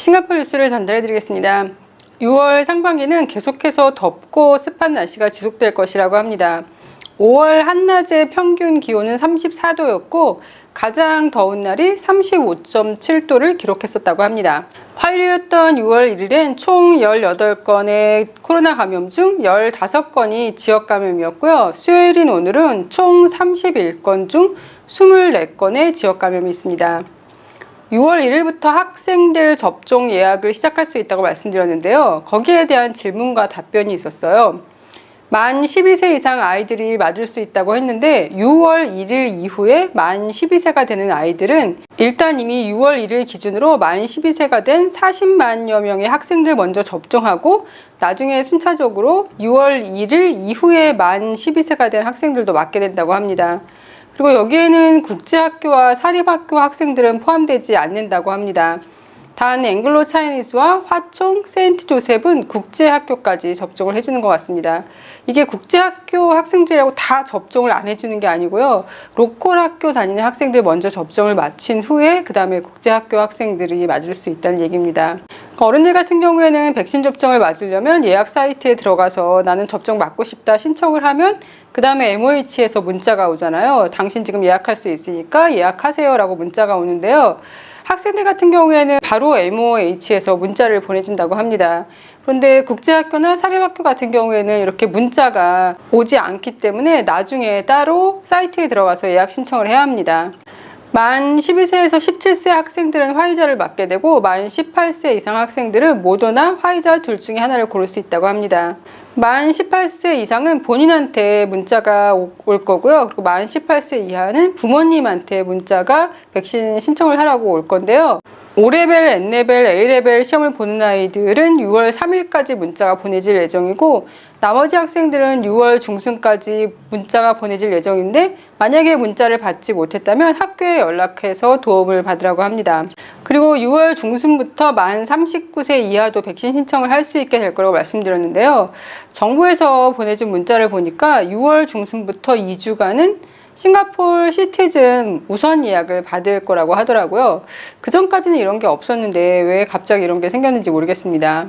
싱가포르 뉴스를 전달해 드리겠습니다. 6월 상반기는 계속해서 덥고 습한 날씨가 지속될 것이라고 합니다. 5월 한낮의 평균 기온은 34도였고 가장 더운 날이 35.7도를 기록했었다고 합니다. 화요일이었던 6월 1일엔 총 18건의 코로나 감염 중 15건이 지역 감염이었고요. 수요일인 오늘은 총 31건 중 24건의 지역 감염이 있습니다. 6월 1일부터 학생들 접종 예약을 시작할 수 있다고 말씀드렸는데요. 거기에 대한 질문과 답변이 있었어요. 만 12세 이상 아이들이 맞을 수 있다고 했는데 6월 1일 이후에 만 12세가 되는 아이들은 일단 이미 6월 1일 기준으로 만 12세가 된 40만여 명의 학생들 먼저 접종하고 나중에 순차적으로 6월 1일 이후에 만 12세가 된 학생들도 맞게 된다고 합니다. 그리고 여기에는 국제학교와 사립학교 학생들은 포함되지 않는다고 합니다. 단 앵글로 차이니즈와 화총, 세인트 조셉은 국제학교까지 접종을 해주는 것 같습니다. 이게 국제학교 학생들이라고 다 접종을 안 해주는 게 아니고요. 로컬 학교 다니는 학생들 먼저 접종을 마친 후에 그 다음에 국제학교 학생들이 맞을 수 있다는 얘기입니다. 어른들 같은 경우에는 백신 접종을 맞으려면 예약 사이트에 들어가서 나는 접종 맞고 싶다 신청을 하면 그 다음에 MOH에서 문자가 오잖아요. 당신 지금 예약할 수 있으니까 예약하세요 라고 문자가 오는데요. 학생들 같은 경우에는 바로 MOH에서 문자를 보내준다고 합니다. 그런데 국제학교나 사립학교 같은 경우에는 이렇게 문자가 오지 않기 때문에 나중에 따로 사이트에 들어가서 예약 신청을 해야 합니다. 만 12세에서 17세 학생들은 화이자를 맞게 되고 만 18세 이상 학생들은 모더나, 화이자 둘 중에 하나를 고를 수 있다고 합니다. 만 18세 이상은 본인한테 문자가 올 거고요. 그리고 만 18세 이하는 부모님한테 문자가 백신 신청을 하라고 올 건데요. O레벨, N레벨, A레벨 시험을 보는 아이들은 6월 3일까지 문자가 보내질 예정이고 나머지 학생들은 6월 중순까지 문자가 보내질 예정인데 만약에 문자를 받지 못했다면 학교에 연락해서 도움을 받으라고 합니다. 그리고 6월 중순부터 만 39세 이하도 백신 신청을 할 수 있게 될 거라고 말씀드렸는데요. 정부에서 보내준 문자를 보니까 6월 중순부터 2주간은 싱가포르 시티즌 우선 예약을 받을 거라고 하더라고요. 그 전까지는 이런 게 없었는데 왜 갑자기 이런 게 생겼는지 모르겠습니다.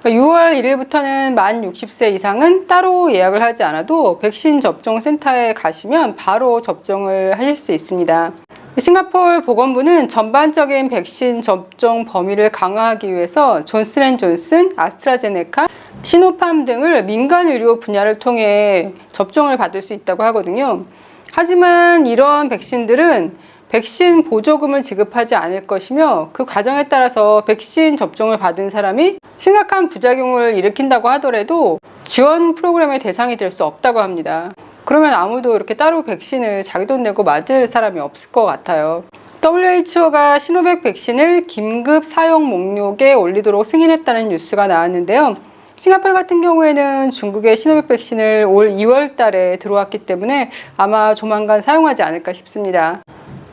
6월 1일부터는 만 60세 이상은 따로 예약을 하지 않아도 백신 접종 센터에 가시면 바로 접종을 하실 수 있습니다. 싱가포르 보건부는 전반적인 백신 접종 범위를 강화하기 위해서 존슨앤존슨, 아스트라제네카, 시노팜 등을 민간 의료 분야를 통해 접종을 받을 수 있다고 하거든요. 하지만 이러한 백신들은 백신 보조금을 지급하지 않을 것이며 그 과정에 따라서 백신 접종을 받은 사람이 심각한 부작용을 일으킨다고 하더라도 지원 프로그램의 대상이 될 수 없다고 합니다. 그러면 아무도 이렇게 따로 백신을 자기 돈 내고 맞을 사람이 없을 것 같아요. WHO가 시노백 백신을 긴급 사용 목록에 올리도록 승인했다는 뉴스가 나왔는데요. 싱가포르 같은 경우에는 중국의 시노백 백신을 올 2월 달에 들어왔기 때문에 아마 조만간 사용하지 않을까 싶습니다.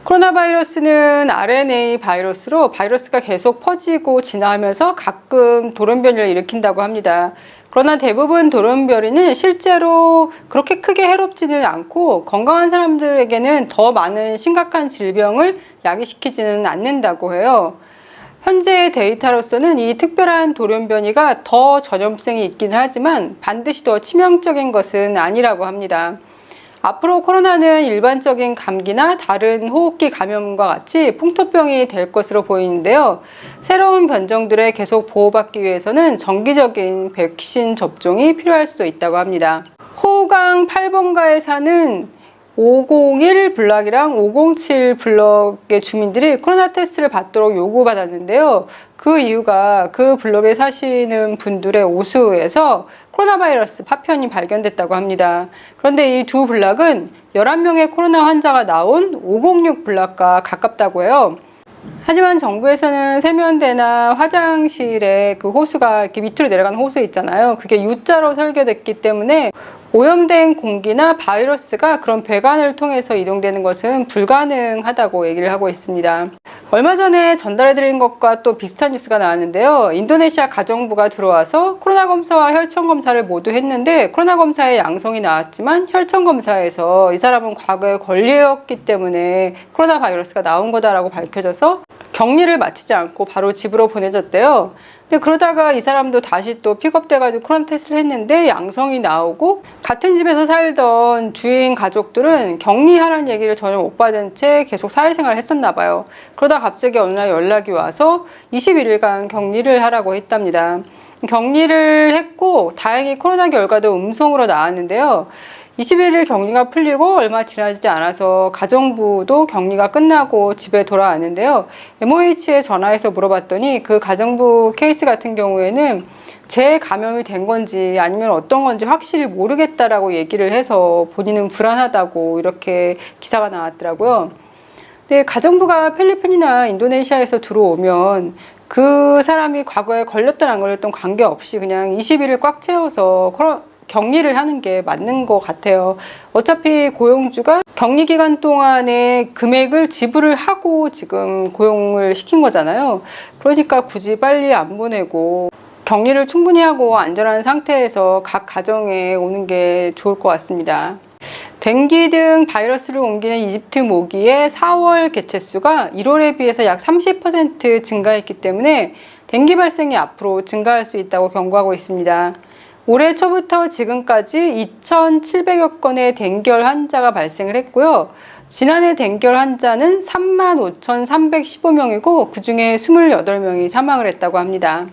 코로나 바이러스는 RNA 바이러스로 바이러스가 계속 퍼지고 진화하면서 가끔 돌연변이를 일으킨다고 합니다. 그러나 대부분 돌연변이는 실제로 그렇게 크게 해롭지는 않고 건강한 사람들에게는 더 많은 심각한 질병을 야기시키지는 않는다고 해요. 현재 데이터로서는 이 특별한 돌연변이가 더 전염성이 있긴 하지만 반드시 더 치명적인 것은 아니라고 합니다. 앞으로 코로나는 일반적인 감기나 다른 호흡기 감염과 같이 풍토병이 될 것으로 보이는데요. 새로운 변종들에 계속 보호받기 위해서는 정기적인 백신 접종이 필요할 수도 있다고 합니다. 호우강 8번가에 사는 501 블락이랑 507 블럭의 주민들이 코로나 테스트를 받도록 요구받았는데요. 그 이유가 그 블럭에 사시는 분들의 오수에서 코로나 바이러스 파편이 발견됐다고 합니다. 그런데 이 두 블락은 11명의 코로나 환자가 나온 506 블락과 가깝다고 해요. 하지만 정부에서는 세면대나 화장실에 그 호수가 이렇게 밑으로 내려가는 호수 있잖아요. 그게 U자로 설계됐기 때문에 오염된 공기나 바이러스가 그런 배관을 통해서 이동되는 것은 불가능하다고 얘기를 하고 있습니다. 얼마 전에 전달해드린 것과 또 비슷한 뉴스가 나왔는데요. 인도네시아 가정부가 들어와서 코로나 검사와 혈청 검사를 모두 했는데 코로나 검사에 양성이 나왔지만 혈청 검사에서 이 사람은 과거에 걸렸기 때문에 코로나 바이러스가 나온 거다라고 밝혀져서 격리를 마치지 않고 바로 집으로 보내졌대요. 근데 그러다가 이 사람도 다시 또 픽업돼가지고 코로나 테스트를 했는데 양성이 나오고, 같은 집에서 살던 주인 가족들은 격리하라는 얘기를 전혀 못 받은 채 계속 사회생활을 했었나 봐요. 그러다 갑자기 어느 날 연락이 와서 21일간 격리를 하라고 했답니다. 격리를 했고 다행히 코로나 결과도 음성으로 나왔는데요. 21일 격리가 풀리고 얼마 지나지 않아서 가정부도 격리가 끝나고 집에 돌아왔는데요. MOH에 전화해서 물어봤더니 그 가정부 케이스 같은 경우에는 재감염이 된 건지 아니면 어떤 건지 확실히 모르겠다라고 얘기를 해서 본인은 불안하다고 이렇게 기사가 나왔더라고요. 근데 가정부가 필리핀이나 인도네시아에서 들어오면 그 사람이 과거에 걸렸던 안 걸렸던 관계없이 그냥 20일을 꽉 채워서 격리를 하는 게 맞는 것 같아요. 어차피 고용주가 격리 기간 동안에 금액을 지불을 하고 지금 고용을 시킨 거잖아요. 그러니까 굳이 빨리 안 보내고 격리를 충분히 하고 안전한 상태에서 각 가정에 오는 게 좋을 것 같습니다. 댕기 등 바이러스를 옮기는 이집트 모기의 4월 개체수가 1월에 비해서 약 30% 증가했기 때문에 댕기 발생이 앞으로 증가할 수 있다고 경고하고 있습니다. 올해 초부터 지금까지 2,700여 건의 댕결 환자가 발생을 했고요. 지난해 댕결 환자는 35,315명이고 그중에 28명이 사망을 했다고 합니다.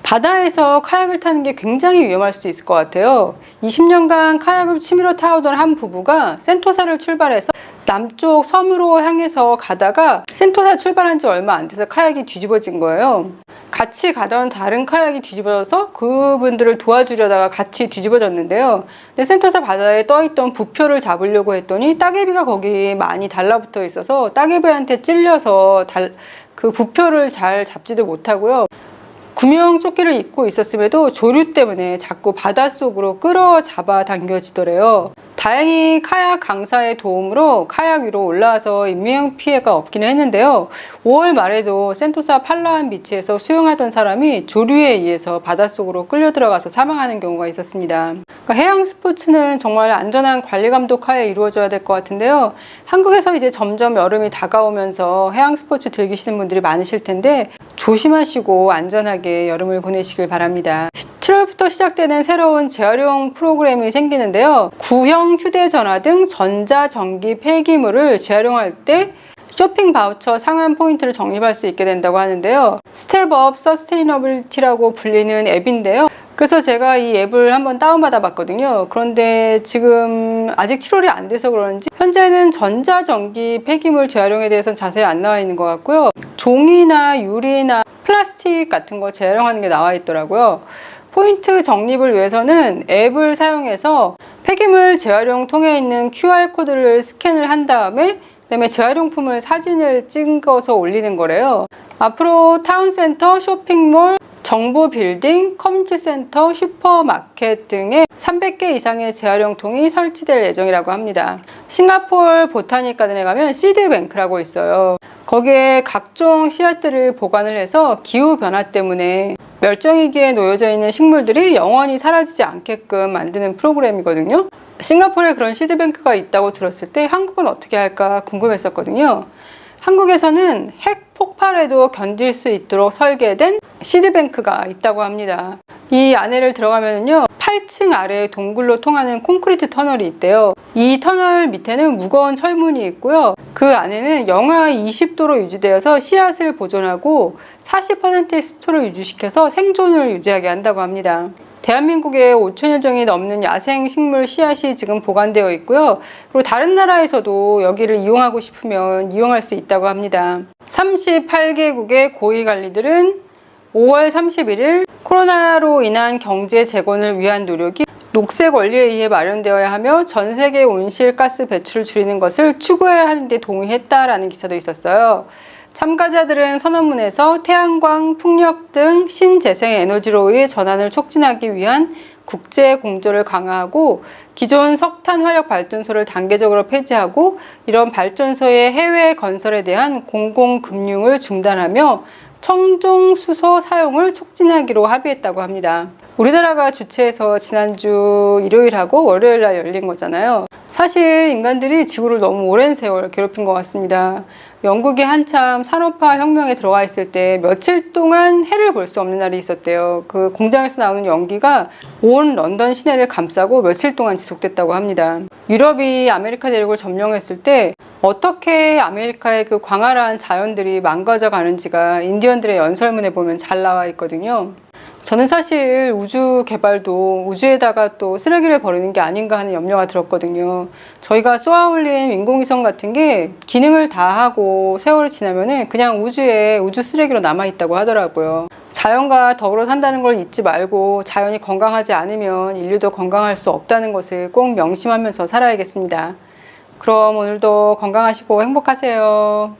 바다에서 카약을 타는 게 굉장히 위험할 수도 있을 것 같아요. 20년간 카약을 취미로 타오던 한 부부가 센토사를 출발해서 남쪽 섬으로 향해서 가다가 센토사 출발한 지 얼마 안 돼서 카약이 뒤집어진 거예요. 같이 가던 다른 카약이 뒤집어져서 그분들을 도와주려다가 같이 뒤집어졌는데요. 근데 센토사 바다에 떠있던 부표를 잡으려고 했더니 따개비가 거기 많이 달라붙어 있어서 따개비한테 찔려서 그 부표를 잘 잡지도 못하고요. 구명조끼를 입고 있었음에도 조류 때문에 자꾸 바닷속으로 끌어잡아 당겨지더래요. 다행히 카약 강사의 도움으로 카약 위로 올라와서 인명피해가 없기는 했는데요. 5월 말에도 센토사 팔라완 비치에서 수영하던 사람이 조류에 의해서 바닷속으로 끌려 들어가서 사망하는 경우가 있었습니다. 그러니까 해양 스포츠는 정말 안전한 관리 감독하에 이루어져야 될 것 같은데요. 한국에서 이제 점점 여름이 다가오면서 해양 스포츠 즐기시는 분들이 많으실 텐데 조심하시고 안전하게 여름을 보내시길 바랍니다. 7월부터 시작되는 새로운 재활용 프로그램이 생기는데요. 구형 휴대전화 등 전자전기 폐기물을 재활용할 때 쇼핑 바우처 상환 포인트를 적립할 수 있게 된다고 하는데요. 스텝업 서스테이너빌티라고 불리는 앱인데요. 그래서 제가 이 앱을 한번 다운받아 봤거든요. 그런데 지금 아직 7월이 안 돼서 그런지 현재는 전자전기 폐기물 재활용에 대해서는 자세히 안 나와 있는 것 같고요. 종이나 유리나 플라스틱 같은 거 재활용하는 게 나와 있더라고요. 포인트 적립을 위해서는 앱을 사용해서 폐기물 재활용 통에 있는 QR코드를 스캔을 한 다음에 그다음에 재활용품을 사진을 찍어서 올리는 거래요. 앞으로 타운센터, 쇼핑몰, 정부 빌딩, 커뮤니티 센터, 슈퍼마켓 등에 300개 이상의 재활용통이 설치될 예정이라고 합니다. 싱가포르 보타닉 가든에 가면 시드뱅크라고 있어요. 거기에 각종 씨앗들을 보관을 해서 기후변화 때문에 멸종위기에 놓여져 있는 식물들이 영원히 사라지지 않게끔 만드는 프로그램이거든요. 싱가포르에 그런 시드뱅크가 있다고 들었을 때 한국은 어떻게 할까 궁금했었거든요. 한국에서는 핵 폭발에도 견딜 수 있도록 설계된 시드뱅크가 있다고 합니다. 이 안에를 들어가면요 8층 아래에 동굴로 통하는 콘크리트 터널이 있대요. 이 터널 밑에는 무거운 철문이 있고요. 그 안에는 영하 20도로 유지되어서 씨앗을 보존하고 40%의 습도를 유지시켜서 생존을 유지하게 한다고 합니다. 대한민국에 5천여 종이 넘는 야생 식물 씨앗이 지금 보관되어 있고요. 그리고 다른 나라에서도 여기를 이용하고 싶으면 이용할 수 있다고 합니다. 38개국의 고위관리들은 5월 31일 코로나로 인한 경제 재건을 위한 노력이 녹색 원리에 의해 마련되어야 하며 전 세계 온실가스 배출을 줄이는 것을 추구해야 하는 데 동의했다라는 기사도 있었어요. 참가자들은 선언문에서 태양광, 풍력 등 신재생 에너지로의 전환을 촉진하기 위한 국제 공조를 강화하고 기존 석탄 화력 발전소를 단계적으로 폐지하고 이런 발전소의 해외 건설에 대한 공공금융을 중단하며 청정 수소 사용을 촉진하기로 합의했다고 합니다. 우리나라가 주최해서 지난주 일요일하고 월요일 날 열린 거잖아요. 사실 인간들이 지구를 너무 오랜 세월 괴롭힌 것 같습니다. 영국이 한참 산업화 혁명에 들어가 있을 때 며칠 동안 해를 볼 수 없는 날이 있었대요. 그 공장에서 나오는 연기가 온 런던 시내를 감싸고 며칠 동안 지속됐다고 합니다. 유럽이 아메리카 대륙을 점령했을 때 어떻게 아메리카의 그 광활한 자연들이 망가져 가는지가 인디언들의 연설문에 보면 잘 나와 있거든요. 저는 사실 우주 개발도 우주에다가 또 쓰레기를 버리는 게 아닌가 하는 염려가 들었거든요. 저희가 쏘아올린 인공위성 같은 게 기능을 다 하고 세월이 지나면은 그냥 우주에 우주 쓰레기로 남아있다고 하더라고요. 자연과 더불어 산다는 걸 잊지 말고 자연이 건강하지 않으면 인류도 건강할 수 없다는 것을 꼭 명심하면서 살아야겠습니다. 그럼 오늘도 건강하시고 행복하세요.